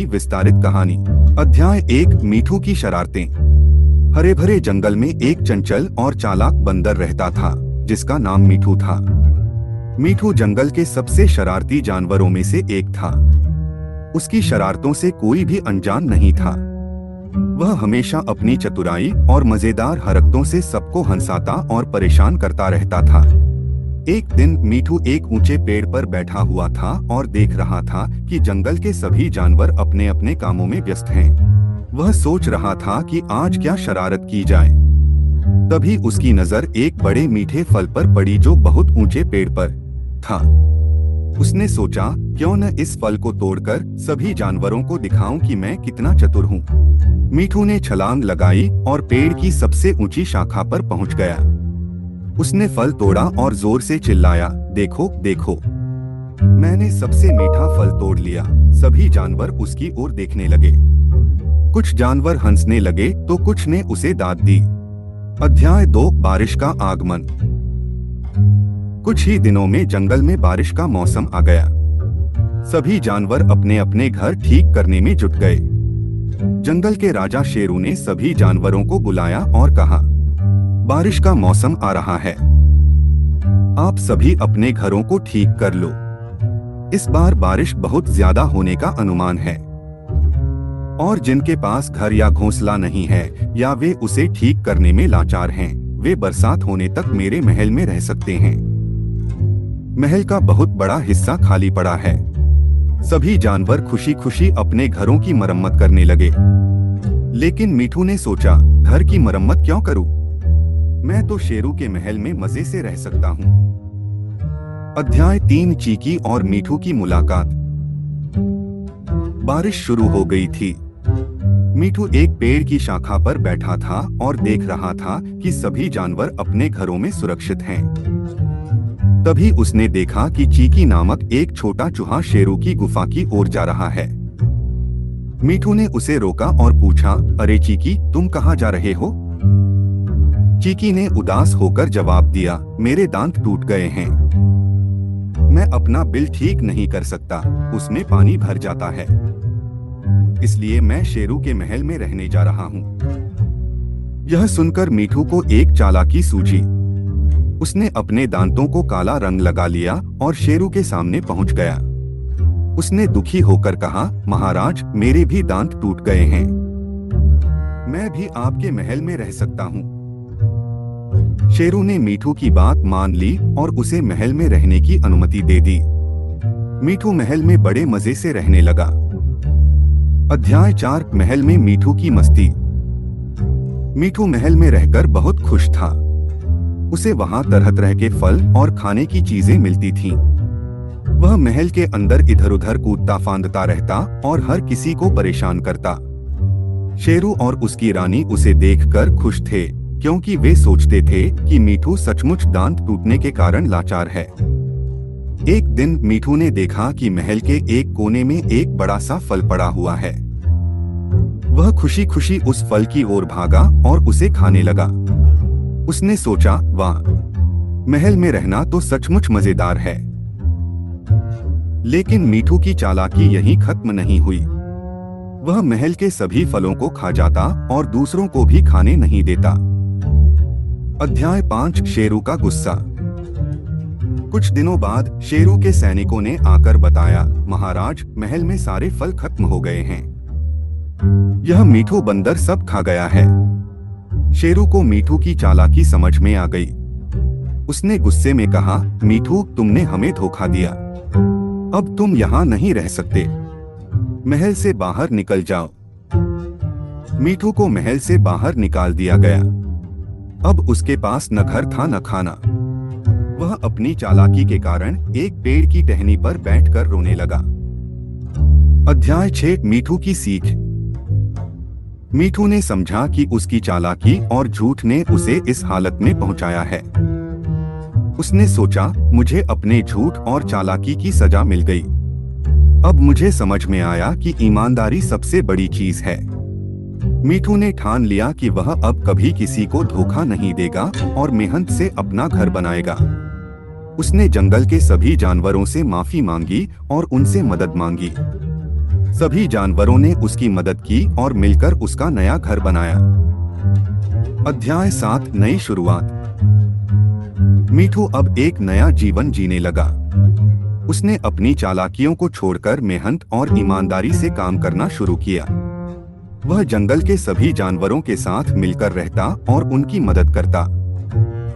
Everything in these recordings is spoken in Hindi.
विस्तारित कहानी। अध्याय 1। मीठू की शरारतें। हरे भरे जंगल में एक चंचल और चालाक बंदर रहता था जिसका नाम मीठू था। मीठू जंगल के सबसे शरारती जानवरों में से एक था। उसकी शरारतों से कोई भी अनजान नहीं था। वह हमेशा अपनी चतुराई और मजेदार हरकतों से सबको हंसाता और परेशान करता रहता था। एक दिन मीठू एक ऊंचे पेड़ पर बैठा हुआ था और देख रहा था कि जंगल के सभी जानवर अपने अपने कामों में व्यस्त हैं। वह सोच रहा था कि आज क्या शरारत की जाए। तभी उसकी नजर एक बड़े मीठे फल पर पड़ी जो बहुत ऊंचे पेड़ पर था। उसने सोचा, क्यों न इस फल को तोड़कर सभी जानवरों को दिखाऊं कि मैं कितना चतुर हूँ। मीठू ने छलांग लगाई और पेड़ की सबसे ऊंची शाखा पर पहुंच गया। उसने फल तोड़ा और जोर से चिल्लाया, देखो देखो, मैंने सबसे मीठा फल तोड़ लिया। सभी जानवर उसकी ओर देखने लगे। कुछ जानवर हंसने लगे तो कुछ ने उसे दाद दी। अध्याय 2। बारिश का आगमन। कुछ ही दिनों में जंगल में बारिश का मौसम आ गया। सभी जानवर अपने अपने घर ठीक करने में जुट गए। जंगल के राजा शेरू ने सभी जानवरों को बुलाया और कहा, बारिश का मौसम आ रहा है, आप सभी अपने घरों को ठीक कर लो। इस बार बारिश बहुत ज्यादा होने का अनुमान है और जिनके पास घर या घोंसला नहीं है या वे उसे ठीक करने में लाचार हैं, वे बरसात होने तक मेरे महल में रह सकते हैं। महल का बहुत बड़ा हिस्सा खाली पड़ा है। सभी जानवर खुशी खुशी अपने घरों की मरम्मत करने लगे। लेकिन मीठू ने सोचा, घर की मरम्मत क्यों करूं? मैं तो शेरू के महल में मजे से रह सकता हूँ। अध्याय 3। चीकी और मीठू की मुलाकात। बारिश शुरू हो गई थी। मीठू एक पेड़ की शाखा पर बैठा था और देख रहा था कि सभी जानवर अपने घरों में सुरक्षित हैं। तभी उसने देखा कि चीकी नामक एक छोटा चूहा शेरू की गुफा की ओर जा रहा है। मीठू ने उसे रोका और पूछा, अरे चीकी, तुम कहाँ जा रहे हो? चीकी ने उदास होकर जवाब दिया, मेरे दांत टूट गए हैं, मैं अपना बिल ठीक नहीं कर सकता, उसमें पानी भर जाता है, इसलिए मैं शेरू के महल में रहने जा रहा हूँ। यह सुनकर मीठू को एक चालाकी सूझी। उसने अपने दांतों को काला रंग लगा लिया और शेरू के सामने पहुंच गया। उसने दुखी होकर कहा, महाराज, मेरे भी दांत टूट गए हैं, मैं भी आपके महल में रह सकता हूँ। शेरू ने मीठू की बात मान ली और उसे महल में रहने की अनुमति दे दी। मीठू महल में बड़े मजे से रहने लगा। अध्याय 4। महल में मीठू की मस्ती। मीठू महल में रहकर बहुत खुश था। उसे वहां तरह तरह के फल और खाने की चीजें मिलती थीं। वह महल के अंदर इधर उधर कूदता फांदता रहता और हर किसी को परेशान करता। शेरू और उसकी रानी उसे देखकर खुश थे, क्योंकि वे सोचते थे कि मीठू सचमुच दांत टूटने के कारण लाचार है। एक दिन मीठू ने देखा कि महल के एक कोने में एक बड़ा सा फल पड़ा हुआ है। वह खुशी खुशी उस फल की ओर भागा और उसे खाने लगा। उसने सोचा, वाह, महल में रहना तो सचमुच मजेदार है। लेकिन मीठू की चालाकी यहीं खत्म नहीं हुई। वह महल के सभी फलों को खा जाता और दूसरों को भी खाने नहीं देता। अध्याय 5। शेरू का गुस्सा। कुछ दिनों बाद शेरू के सैनिकों ने आकर बताया, महाराज, महल में सारे फल खत्म हो गए हैं, यह मीठू बंदर सब खा गया है। शेरू को मीठू की चालाकी समझ में आ गई। उसने गुस्से में कहा, मीठू, तुमने हमें धोखा दिया, अब तुम यहाँ नहीं रह सकते, महल से बाहर निकल जाओ। मीठू को महल से बाहर निकाल दिया गया। अब उसके पास न घर था न खाना। वह अपनी चालाकी के कारण एक पेड़ की टहनी पर बैठकर रोने लगा। अध्याय 6। मीठू की सीख। मीठू ने समझा कि उसकी चालाकी और झूठ ने उसे इस हालत में पहुंचाया है। उसने सोचा, मुझे अपने झूठ और चालाकी की सजा मिल गई। अब मुझे समझ में आया कि ईमानदारी सबसे बड़ी चीज है। मीठू ने ठान लिया कि वह अब कभी किसी को धोखा नहीं देगा और मेहनत से अपना घर बनाएगा। उसने जंगल के सभी जानवरों से माफी मांगी और उनसे मदद मांगी। सभी जानवरों ने उसकी मदद की और मिलकर उसका नया घर बनाया। अध्याय 7 नई शुरुआत। मीठू अब एक नया जीवन जीने लगा। उसने अपनी चालाकियों को छोड़कर मेहनत और ईमानदारी से काम करना शुरू किया। वह जंगल के सभी जानवरों के साथ मिलकर रहता और उनकी मदद करता।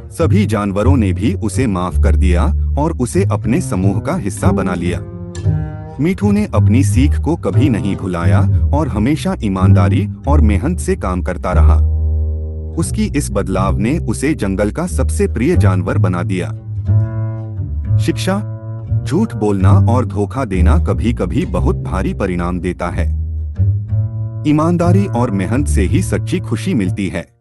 सभी जानवरों ने भी उसे माफ कर दिया और उसे अपने समूह का हिस्सा बना लिया। मीठू ने अपनी सीख को कभी नहीं भुलाया और हमेशा ईमानदारी और मेहनत से काम करता रहा। उसकी इस बदलाव ने उसे जंगल का सबसे प्रिय जानवर बना दिया। शिक्षा: झूठ बोलना और धोखा देना कभी-कभी बहुत भारी परिणाम देता है। ईमानदारी और मेहनत से ही सच्ची खुशी मिलती है।